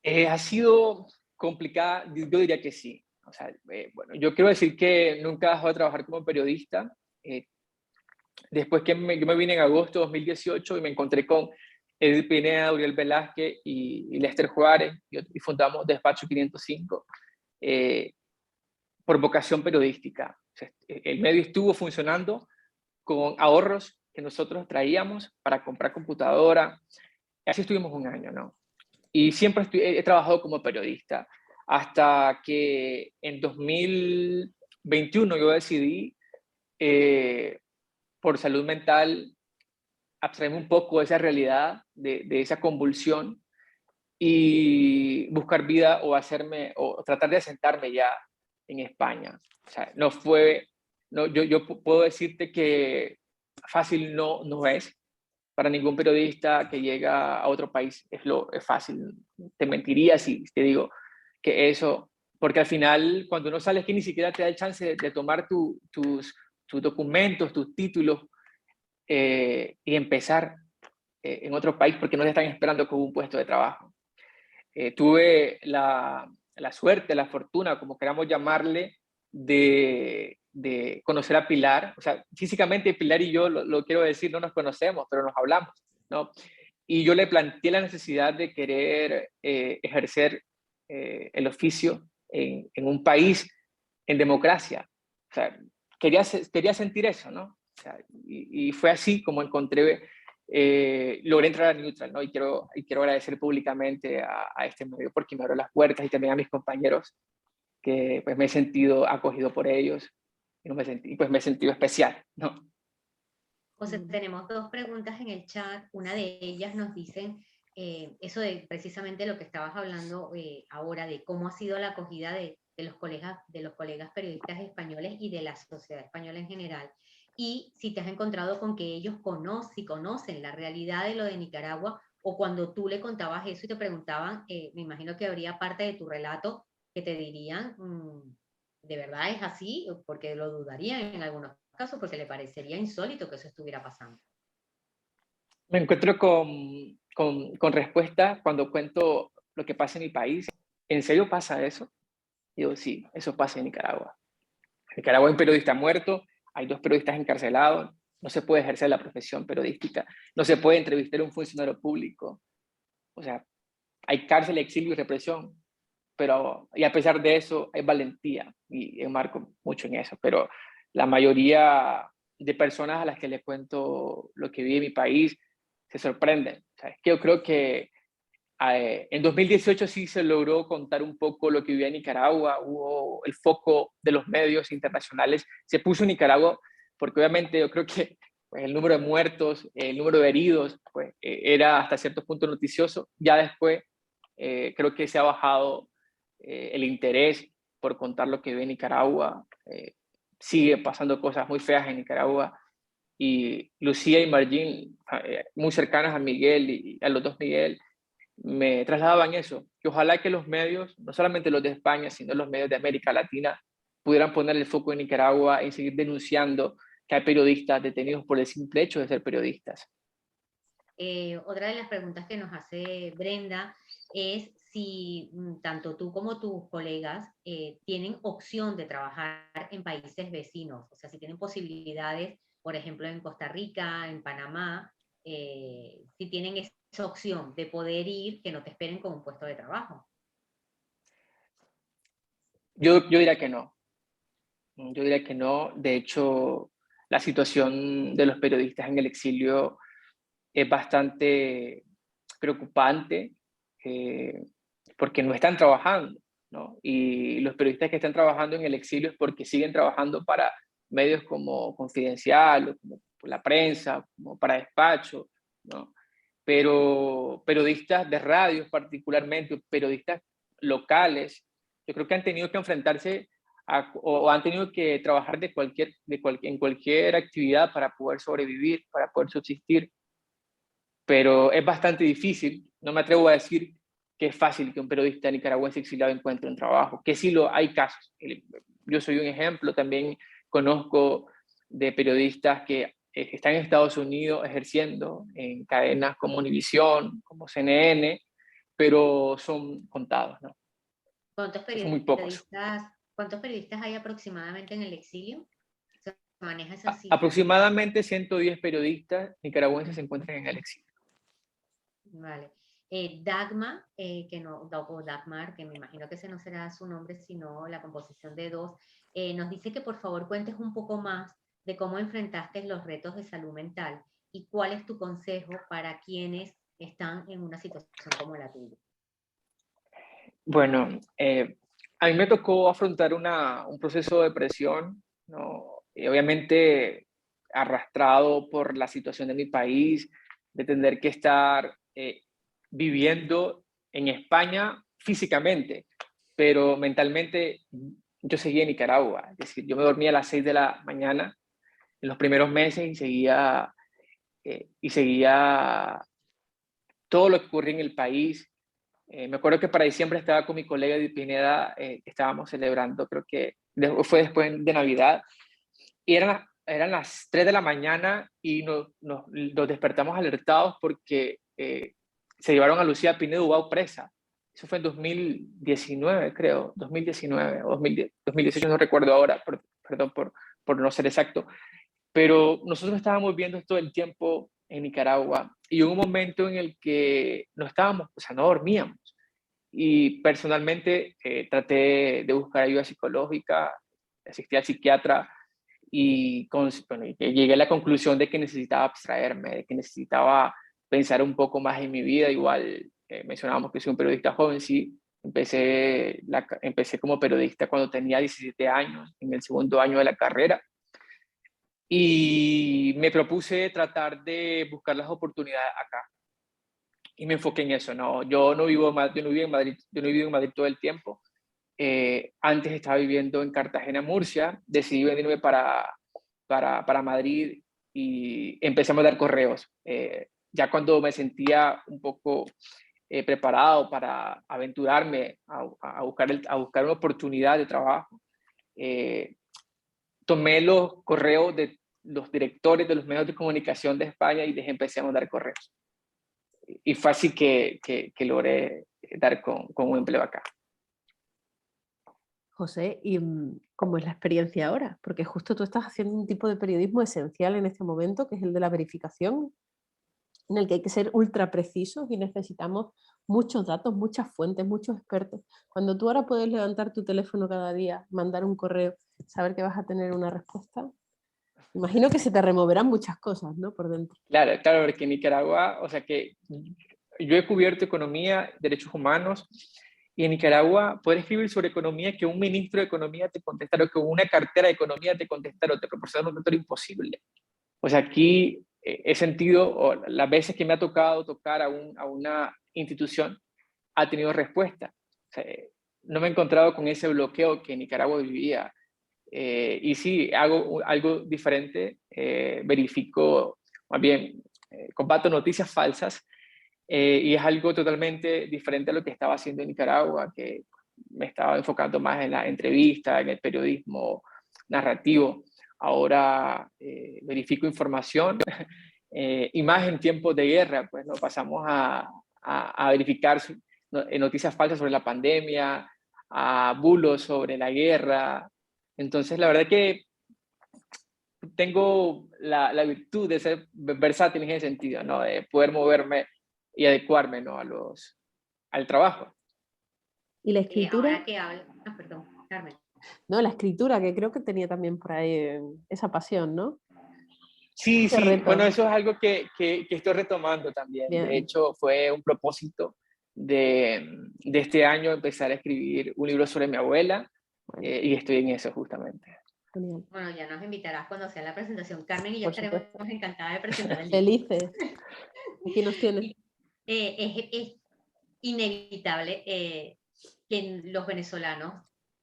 Ha sido complicada, yo diría que sí. O sea, bueno, yo quiero decir que nunca he dejado de trabajar como periodista. Después que yo me vine en agosto de 2018 y me encontré con Edith Pineda, Uriel Velázquez y Lester Juárez, y fundamos Despacho 505, por vocación periodística. O sea, el medio estuvo funcionando con ahorros que nosotros traíamos para comprar computadora. Así estuvimos un año, ¿no? Y siempre he trabajado como periodista, hasta que en 2021 yo decidí, por salud mental, abstraerme un poco de esa realidad, de esa convulsión, y buscar vida o tratar de asentarme ya en España. O sea, no fue, no, yo puedo decirte que fácil no es. Para ningún periodista que llega a otro país es fácil. Te mentiría si te digo que eso, porque al final cuando uno sale aquí ni siquiera te da el chance de tomar tus documentos, tus títulos, y empezar en otro país, porque no te están esperando con un puesto de trabajo. Tuve la suerte, la fortuna, como queramos llamarle, de conocer a Pilar. O sea, físicamente Pilar y yo, lo quiero decir, no nos conocemos, pero nos hablamos, ¿no? Y yo le planteé la necesidad de querer ejercer el oficio en un país en democracia. O sea, quería sentir eso, ¿no? O sea, y fue así como logré entrar a Neutral, ¿no? Y quiero agradecer públicamente a este medio porque me abrió las puertas, y también a mis compañeros, que pues me he sentido acogido por ellos, y pues me he sentido especial, ¿no? José, tenemos 2 preguntas en el chat. Una de ellas nos dicen eso de precisamente lo que estabas hablando ahora, de cómo ha sido la acogida de los colegas periodistas españoles y de la sociedad española en general. Y si te has encontrado con que ellos conocen la realidad de lo de Nicaragua, o cuando tú le contabas eso y te preguntaban, me imagino que habría parte de tu relato que te dirían, ¿de verdad es así? Porque lo dudarían en algunos casos, porque le parecería insólito que eso estuviera pasando. Me encuentro con respuesta cuando cuento lo que pasa en mi país. ¿En serio pasa eso? Digo, sí, eso pasa en Nicaragua. En Nicaragua hay un periodista muerto, hay 2 periodistas encarcelados, no se puede ejercer la profesión periodística, no se puede entrevistar a un funcionario público. O sea, hay cárcel, exilio y represión. y a pesar de eso es valentía y enmarco mucho en eso, pero la mayoría de personas a las que les cuento lo que vi en mi país se sorprenden. O sea, es que yo creo que en 2018 sí se logró contar un poco lo que vivía en Nicaragua, hubo el foco de los medios internacionales, se puso en Nicaragua, porque obviamente yo creo que pues, el número de muertos, el número de heridos, pues, era hasta cierto punto noticioso. Ya después creo que se ha bajado el interés por contar lo que vive en Nicaragua. Sigue pasando cosas muy feas en Nicaragua. Y Lucía y Margin, muy cercanas a Miguel y a los dos Miguel, me trasladaban eso, que ojalá que los medios, no solamente los de España, sino los medios de América Latina, pudieran poner el foco en Nicaragua y seguir denunciando que hay periodistas detenidos por el simple hecho de ser periodistas. Otra de las preguntas que nos hace Brenda es si tanto tú como tus colegas tienen opción de trabajar en países vecinos, o sea, si tienen posibilidades, por ejemplo, en Costa Rica, en Panamá, si tienen esa opción de poder ir, que no te esperen con un puesto de trabajo. Yo diría que no. Yo diría que no. De hecho, la situación de los periodistas en el exilio es bastante preocupante porque no están trabajando, ¿no? Y los periodistas que están trabajando en el exilio es porque siguen trabajando para medios como Confidencial, o como la prensa, como para Despacho, ¿no? Pero periodistas de radios particularmente, periodistas locales, yo creo que han tenido que enfrentarse o han tenido que trabajar en cualquier actividad para poder sobrevivir, para poder subsistir, pero es bastante difícil. No me atrevo a decir que es fácil que un periodista nicaragüense exiliado encuentre un trabajo, que sí hay casos. Yo soy un ejemplo, también conozco de periodistas que están en Estados Unidos ejerciendo en cadenas como Univisión, como CNN, pero son contados, ¿no? Son muy pocos. ¿Cuántos periodistas hay aproximadamente en el exilio? ¿Se maneja esa cifra? Aproximadamente 110 periodistas nicaragüenses se encuentran en el exilio. Vale. Dagmar, o Dagmar, que me imagino que ese no será su nombre, sino la composición de dos, nos dice que por favor cuentes un poco más de cómo enfrentaste los retos de salud mental y cuál es tu consejo para quienes están en una situación como la tuya. Bueno, a mí me tocó afrontar un proceso de depresión, ¿no? Y obviamente arrastrado por la situación de mi país, de tener que estar viviendo en España físicamente, pero mentalmente yo seguía en Nicaragua. Es decir, yo me dormía a las 6 de la mañana en los primeros meses y seguía todo lo que ocurría en el país. Me acuerdo que para diciembre estaba con mi colega de Pineda, estábamos celebrando, creo que fue después de Navidad, y eran las 3 de la mañana y nos despertamos alertados porque se llevaron a Lucía Pineda Ubao presa. Eso fue en 2019, creo, 2019 o 2018, no recuerdo ahora, perdón por no ser exacto. Pero nosotros estábamos viendo todo el tiempo en Nicaragua y hubo un momento en el que no estábamos, o sea, no dormíamos. Y personalmente traté de buscar ayuda psicológica, asistí al psiquiatra y llegué a la conclusión de que necesitaba abstraerme, de que necesitaba pensar un poco más en mi vida. Igual mencionábamos que soy un periodista joven, sí. Empecé como periodista cuando tenía 17 años, en el segundo año de la carrera. Y me propuse tratar de buscar las oportunidades acá. Y me enfoqué en eso, ¿no? Yo no vivo en Madrid todo el tiempo. Antes estaba viviendo en Cartagena, Murcia. Decidí venirme para Madrid y empecé a mandar correos. Ya cuando me sentía un poco preparado para aventurarme a buscar una oportunidad de trabajo, tomé los correos de los directores de los medios de comunicación de España y les empecé a mandar correos. Y fue así que logré dar con un empleo acá. José, ¿y cómo es la experiencia ahora? Porque justo tú estás haciendo un tipo de periodismo esencial en este momento, que es el de la verificación, en el que hay que ser ultra precisos y necesitamos muchos datos, muchas fuentes, muchos expertos. Cuando tú ahora puedes levantar tu teléfono cada día, mandar un correo, saber que vas a tener una respuesta, imagino que se te removerán muchas cosas, ¿no? Por dentro. Claro, claro, porque en Nicaragua, o sea que yo he cubierto economía, derechos humanos, y en Nicaragua poder escribir sobre economía, que un ministro de economía te contestara, o que una cartera de economía te contestara, o te proporciona un dato imposible. O sea, aquí he sentido, o las veces que me ha tocado tocar a una institución, ha tenido respuesta. O sea, no me he encontrado con ese bloqueo que en Nicaragua vivía. Y sí, hago algo diferente, verifico, más bien, combato noticias falsas, y es algo totalmente diferente a lo que estaba haciendo en Nicaragua, que me estaba enfocando más en la entrevista, en el periodismo narrativo. Ahora verifico información, y más en tiempos de guerra, pues nos pasamos a verificar noticias falsas sobre la pandemia, a bulos sobre la guerra. Entonces, la verdad que tengo la virtud de ser versátil en ese sentido, ¿no? De poder moverme y adecuarme, ¿no? al trabajo. ¿Y la escritura? Ahora que hablo, perdón, Carmen. No, la escritura, que creo que tenía también por ahí esa pasión, ¿no? Sí, sí, bueno, eso es algo que estoy retomando también. Bien. De hecho, fue un propósito de este año empezar a escribir un libro sobre mi abuela, y estoy en eso justamente. Genial. Bueno, ya nos invitarás cuando sea la presentación, Carmen, y yo estaremos encantada de presentar el libro. Felices. Aquí nos tienes. Es inevitable que los venezolanos,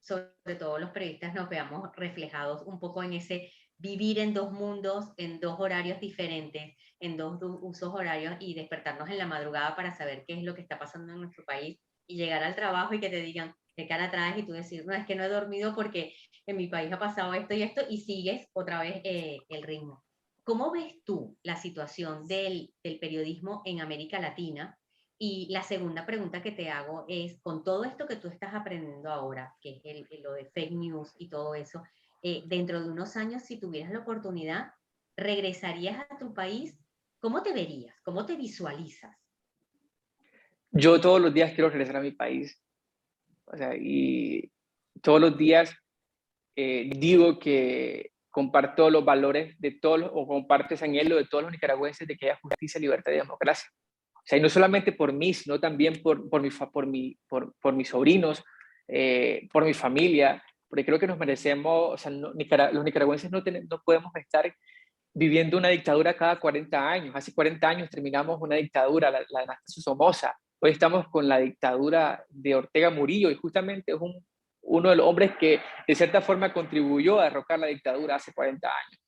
sobre todo los periodistas, nos veamos reflejados un poco en ese vivir en dos mundos, en dos horarios diferentes, en dos usos horarios, y despertarnos en la madrugada para saber qué es lo que está pasando en nuestro país, y llegar al trabajo y que te digan qué cara traes, y tú decir, no, es que no he dormido porque en mi país ha pasado esto y esto, y sigues otra vez el ritmo. ¿Cómo ves tú la situación del periodismo en América Latina? Y la segunda pregunta que te hago es, con todo esto que tú estás aprendiendo ahora, que es lo de fake news y todo eso, dentro de unos años, si tuvieras la oportunidad, ¿regresarías a tu país? ¿Cómo te verías? ¿Cómo te visualizas? Yo todos los días quiero regresar a mi país. O sea, y todos los días digo que comparto los valores de todos, o comparto ese anhelo de todos los nicaragüenses de que haya justicia, libertad y democracia. O sea, y no solamente por mí, sino también por mis sobrinos, por mi familia, porque creo que nos merecemos, o sea, los nicaragüenses no podemos estar viviendo una dictadura cada 40 años. Hace 40 años terminamos una dictadura, la dinastía Somoza. Hoy estamos con la dictadura de Ortega Murillo, y justamente es uno de los hombres que de cierta forma contribuyó a derrocar la dictadura hace 40 años.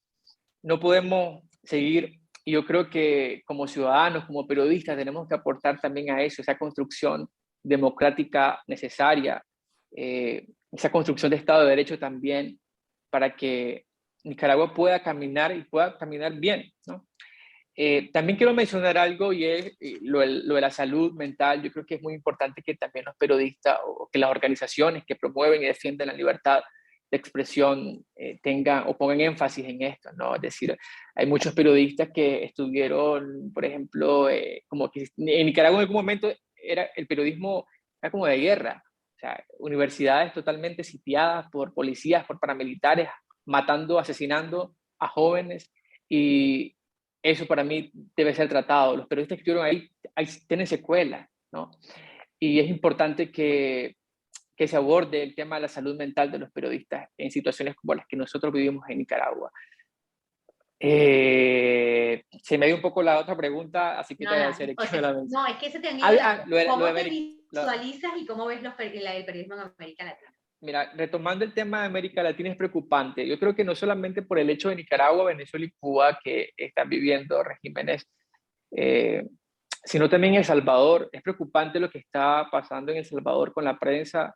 No podemos seguir, y yo creo que como ciudadanos, como periodistas, tenemos que aportar también a eso, esa construcción democrática necesaria, esa construcción de Estado de Derecho también, para que Nicaragua pueda caminar y pueda caminar bien, ¿no? También quiero mencionar algo, y es lo de la salud mental. Yo creo que es muy importante que también los periodistas, o que las organizaciones que promueven y defienden la libertad de expresión tengan o pongan énfasis en esto, ¿no? Es decir, hay muchos periodistas que estuvieron, por ejemplo, como que en Nicaragua en algún momento el periodismo era como de guerra. O sea, universidades totalmente sitiadas por policías, por paramilitares, matando, asesinando a jóvenes, y eso para mí debe ser tratado. Los periodistas que estuvieron ahí tienen secuelas, ¿no? Y es importante que se aborde el tema de la salud mental de los periodistas en situaciones como las que nosotros vivimos en Nicaragua. Se me dio un poco la otra pregunta, así que te voy a hacer no, es que se te han ido ¿cómo te visualizas y cómo ves el periodismo en América Latina? Mira, retomando el tema de América Latina, es preocupante. Yo creo que no solamente por el hecho de Nicaragua, Venezuela y Cuba, que están viviendo regímenes, sino también en El Salvador. Es preocupante lo que está pasando en El Salvador con la prensa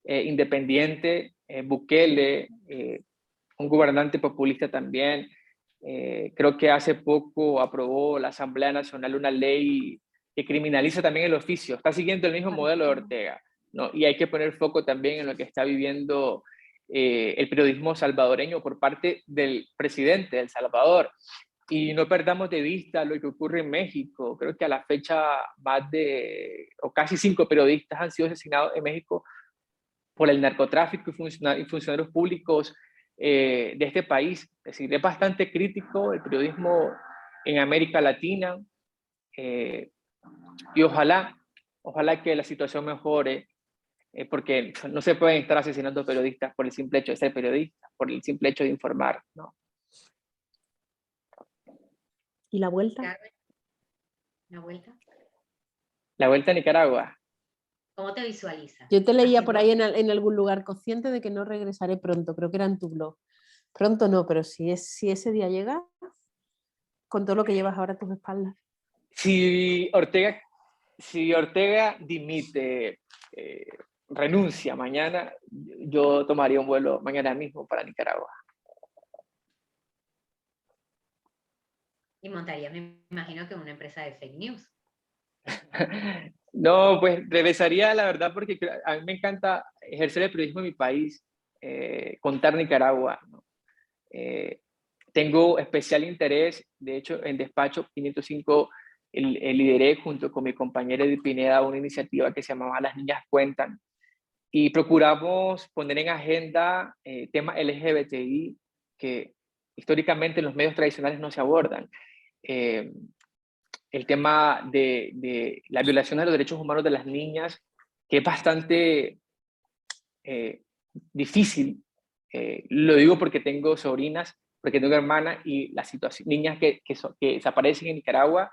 independiente, Bukele, un gobernante populista también. Creo que hace poco aprobó la Asamblea Nacional una ley que criminaliza también el oficio. Está siguiendo el mismo modelo de Ortega, ¿no? Y hay que poner foco también en lo que está viviendo el periodismo salvadoreño por parte del presidente de El Salvador. y no perdamos de vista lo que ocurre en México. Creo que a la fecha o casi 5 periodistas han sido asesinados en México por el narcotráfico y funcionarios públicos de este país. Es decir, es bastante crítico el periodismo en América Latina, y ojalá que la situación mejore, porque no se pueden estar asesinando periodistas por el simple hecho de ser periodistas, por el simple hecho de informar, ¿no? ¿Y la vuelta? Carmen, ¿la vuelta? La vuelta a Nicaragua. ¿Cómo te visualizas? Yo te leía por ahí Haciendo- en algún lugar, consciente de que no regresaré pronto, creo que era en tu blog. Pronto no, pero si ese día llega, con todo lo que llevas ahora a tus espaldas. Si Ortega dimite, renuncia mañana, yo tomaría un vuelo mañana mismo para Nicaragua. Y montaría, me imagino que una empresa de fake news. No, pues regresaría, la verdad, porque a mí me encanta ejercer el periodismo en mi país, contar Nicaragua, ¿no? Tengo especial interés, de hecho, en Despacho 505 lideré junto con mi compañera Edith Pineda una iniciativa que se llamaba Las Niñas Cuentan, y procuramos poner en agenda temas LGBTI que históricamente en los medios tradicionales no se abordan. El tema de la violación de los derechos humanos de las niñas, que es bastante difícil. Lo digo porque tengo sobrinas, porque tengo hermanas, y las niñas que desaparecen en Nicaragua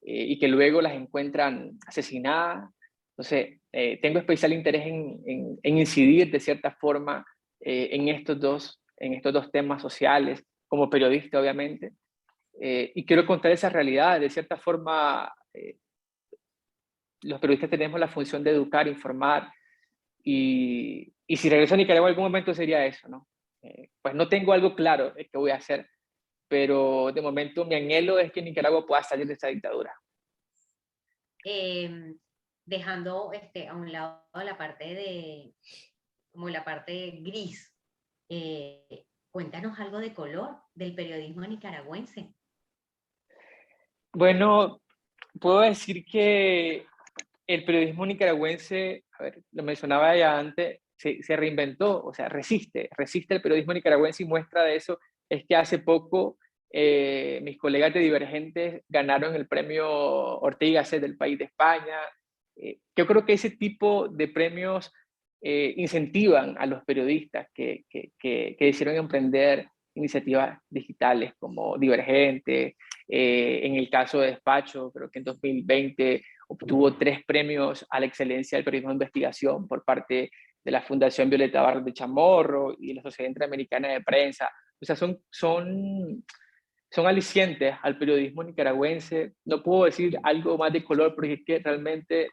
y que luego las encuentran asesinadas. Entonces, tengo especial interés en incidir de cierta forma en estos dos temas sociales, como periodista, obviamente. Y quiero contar esa realidad. De cierta forma, los periodistas tenemos la función de educar, informar, y si regreso a Nicaragua en algún momento sería eso, ¿no? Pues no tengo algo claro de qué voy a hacer, pero de momento mi anhelo es que Nicaragua pueda salir de esta dictadura. Dejando a un lado la parte como la parte gris, cuéntanos algo de color del periodismo nicaragüense. Bueno, puedo decir que el periodismo nicaragüense, a ver, lo mencionaba ya antes, se reinventó, o sea, resiste el periodismo nicaragüense, y muestra de eso es que hace poco mis colegas de Divergentes ganaron el premio Ortega y Gasset del país de España. Yo creo que ese tipo de premios incentivan a los periodistas que decidieron emprender iniciativas digitales como Divergente. En el caso de Despacho, creo que en 2020 obtuvo 3 premios a la excelencia del periodismo de investigación por parte de la Fundación Violeta Barros de Chamorro y la Sociedad Interamericana de Prensa. O sea, son alicientes al periodismo nicaragüense. No puedo decir algo más de color porque es que realmente,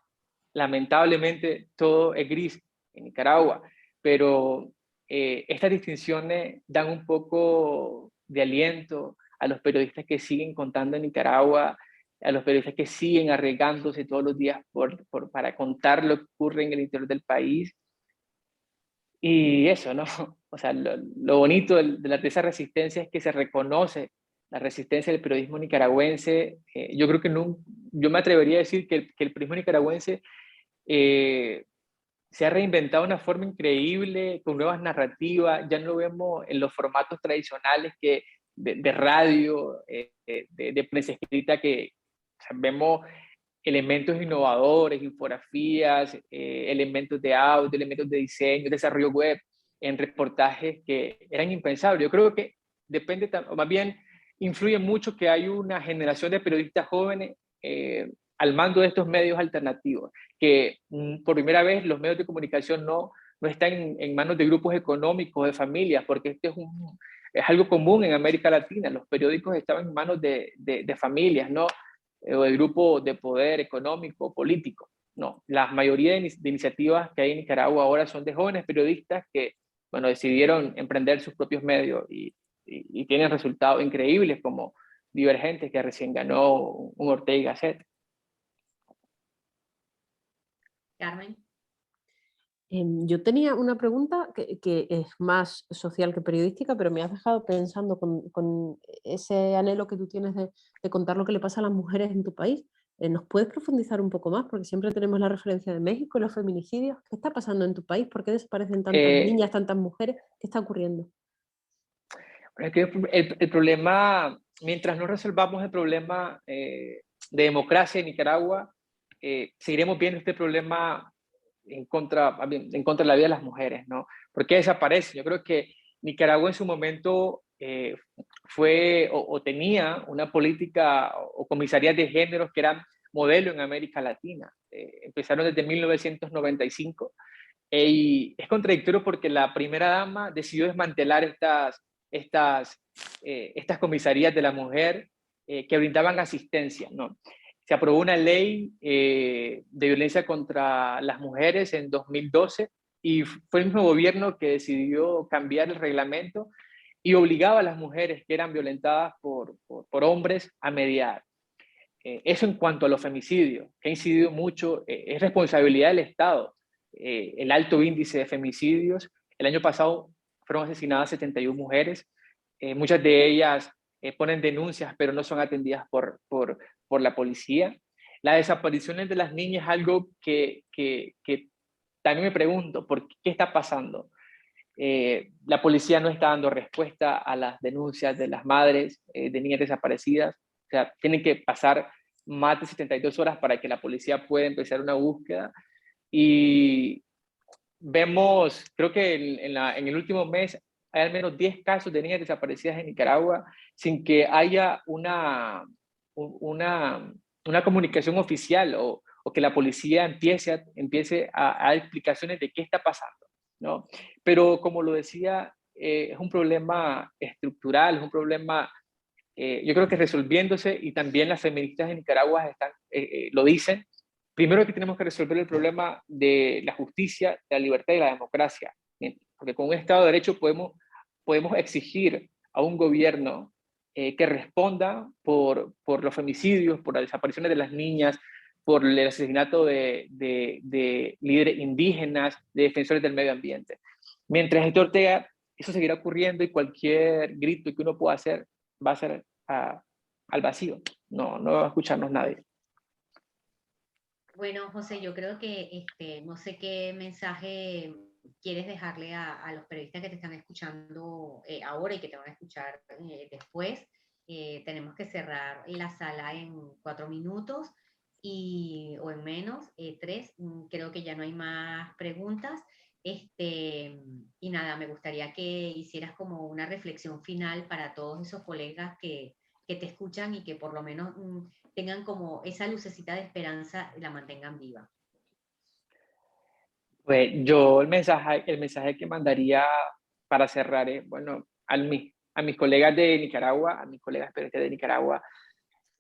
lamentablemente, todo es gris en Nicaragua, pero estas distinciones dan un poco de aliento a los periodistas que siguen contando en Nicaragua, a los periodistas que siguen arriesgándose todos los días para contar lo que ocurre en el interior del país. Y eso, ¿no? O sea, lo bonito de esa resistencia es que se reconoce la resistencia del periodismo nicaragüense. Yo creo que yo me atrevería a decir que el periodismo nicaragüense se ha reinventado de una forma increíble, con nuevas narrativas. Ya no lo vemos en los formatos tradicionales de radio, de prensa escrita, que o sea, vemos elementos innovadores, infografías, elementos de audio, elementos de diseño, desarrollo web, en reportajes que eran impensables. Yo creo que depende, o más bien influye mucho que hay una generación de periodistas jóvenes al mando de estos medios alternativos, que por primera vez los medios de comunicación no están en manos de grupos económicos, de familias, porque este es algo común en América Latina. Los periódicos estaban en manos de familias, ¿no? O de grupos de poder económico, político. No, la mayoría de iniciativas que hay en Nicaragua ahora son de jóvenes periodistas que, bueno, decidieron emprender sus propios medios y tienen resultados increíbles, como Divergentes, que recién ganó un Ortega y Gasset. Carmen. Yo tenía una pregunta que es más social que periodística, pero me has dejado pensando con ese anhelo que tú tienes de contar lo que le pasa a las mujeres en tu país. ¿Nos puedes profundizar un poco más? Porque siempre tenemos la referencia de México y los feminicidios. ¿Qué está pasando en tu país? ¿Por qué desaparecen tantas niñas, tantas mujeres? ¿Qué está ocurriendo? Es que el problema, mientras no resolvamos el problema de democracia en Nicaragua, seguiremos viendo este problema en contra de la vida de las mujeres, ¿no? ¿Por qué desaparece? Yo creo que Nicaragua en su momento fue o tenía una política o comisarías de géneros que eran modelo en América Latina. Empezaron desde 1995 y es contradictorio porque la primera dama decidió desmantelar estas comisarías de la mujer que brindaban asistencia, ¿no? Se aprobó una ley de violencia contra las mujeres en 2012 y fue el mismo gobierno que decidió cambiar el reglamento y obligaba a las mujeres que eran violentadas por hombres a mediar. Eso en cuanto a los femicidios, que ha incidido mucho, es responsabilidad del Estado. El alto índice de femicidios, el año pasado fueron asesinadas 71 mujeres, muchas de ellas ponen denuncias, pero no son atendidas por la policía. Las desapariciones de las niñas es algo que también me pregunto, ¿qué está pasando? La policía no está dando respuesta a las denuncias de las madres de niñas desaparecidas. O sea, tienen que pasar más de 72 horas para que la policía pueda empezar una búsqueda. Y vemos, creo que en el último mes hay al menos 10 casos de niñas desaparecidas en Nicaragua sin que haya una comunicación oficial o que la policía empiece a dar explicaciones de qué está pasando, ¿no? Pero como lo decía, es un problema estructural, es un problema, yo creo que resolviéndose, y también las feministas en Nicaragua lo dicen. Primero que tenemos que resolver el problema de la justicia, de la libertad y la democracia, porque con un Estado de Derecho podemos exigir a un gobierno que responda por los femicidios, por las desapariciones de las niñas, por el asesinato de líderes indígenas, de defensores del medio ambiente. Mientras esto Ortega, eso seguirá ocurriendo y cualquier grito que uno pueda hacer va a ser al vacío. No va a escucharnos nadie. Bueno, José, yo creo que no sé qué mensaje quieres dejarle a los periodistas que te están escuchando ahora y que te van a escuchar después. Tenemos que cerrar la sala en 4 minutos o en menos, 3. Creo que ya no hay más preguntas. Y nada, me gustaría que hicieras como una reflexión final para todos esos colegas que te escuchan y que por lo menos tengan como esa lucecita de esperanza y la mantengan viva. Pues yo el mensaje que mandaría para cerrar es, bueno, a mis colegas de Nicaragua, a mis colegas periodistas de Nicaragua,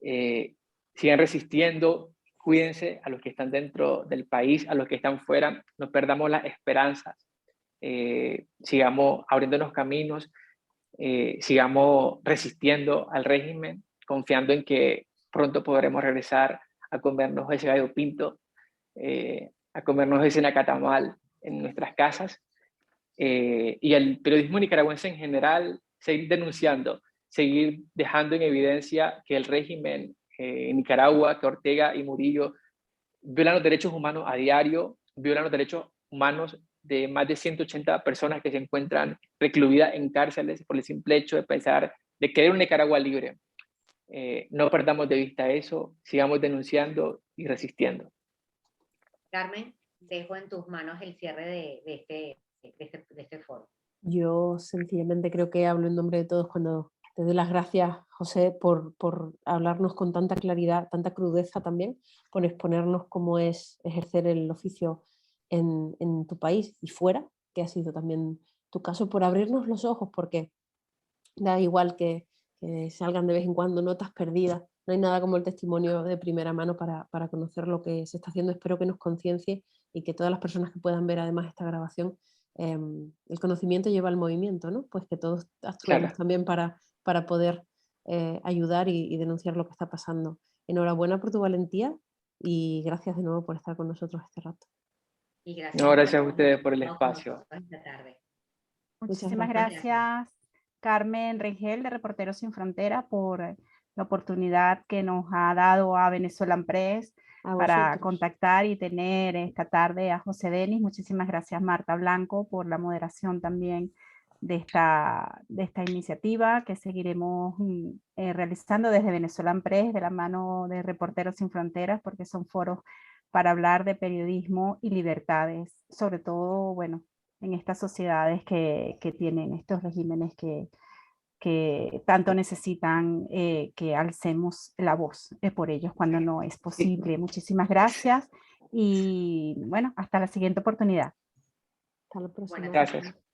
sigan resistiendo, cuídense, a los que están dentro del país, a los que están fuera, no perdamos las esperanzas, sigamos abriéndonos caminos, sigamos resistiendo al régimen, confiando en que pronto podremos regresar a comernos ese gallo pinto, a comernos ese nacatamal en nuestras casas, y al periodismo nicaragüense en general, seguir denunciando, seguir dejando en evidencia que el régimen en Nicaragua, que Ortega y Murillo violan los derechos humanos a diario, violan los derechos humanos de más de 180 personas que se encuentran recluidas en cárceles por el simple hecho de pensar, de querer una Nicaragua libre. No perdamos de vista eso, sigamos denunciando y resistiendo. Carmen, dejo en tus manos el cierre de este foro. Yo sencillamente creo que hablo en nombre de todos cuando te doy las gracias, José, por hablarnos con tanta claridad, tanta crudeza también, por exponernos cómo es ejercer el oficio en tu país y fuera, que ha sido también tu caso, por abrirnos los ojos, porque da igual que salgan de vez en cuando notas perdidas, no hay nada como el testimonio de primera mano para conocer lo que se está haciendo. Espero que nos conciencie y que todas las personas que puedan ver además esta grabación, el conocimiento lleva al movimiento, ¿no? Pues que todos actuemos también para poder ayudar y denunciar lo que está pasando. Enhorabuena por tu valentía y gracias de nuevo por estar con nosotros este rato. Y gracias, No, gracias a por ustedes por el estar con espacio. nosotros esta tarde. Muchísimas gracias. gracias, Carmen Rengel, de Reporteros Sin Fronteras, por la oportunidad que nos ha dado a Venezuelan Press A para vosotros. contactar y tener esta tarde a José Denis. Muchísimas gracias, Marta Blanco, por la moderación también de esta iniciativa que seguiremos realizando desde Venezuelan Press, de la mano de Reporteros Sin Fronteras, porque son foros para hablar de periodismo y libertades, sobre todo, bueno, en estas sociedades que tienen estos regímenes que tanto necesitan que alcemos la voz por ellos cuando no es posible. Muchísimas gracias y bueno, hasta la siguiente oportunidad. Hasta la próxima. Buenas Gracias.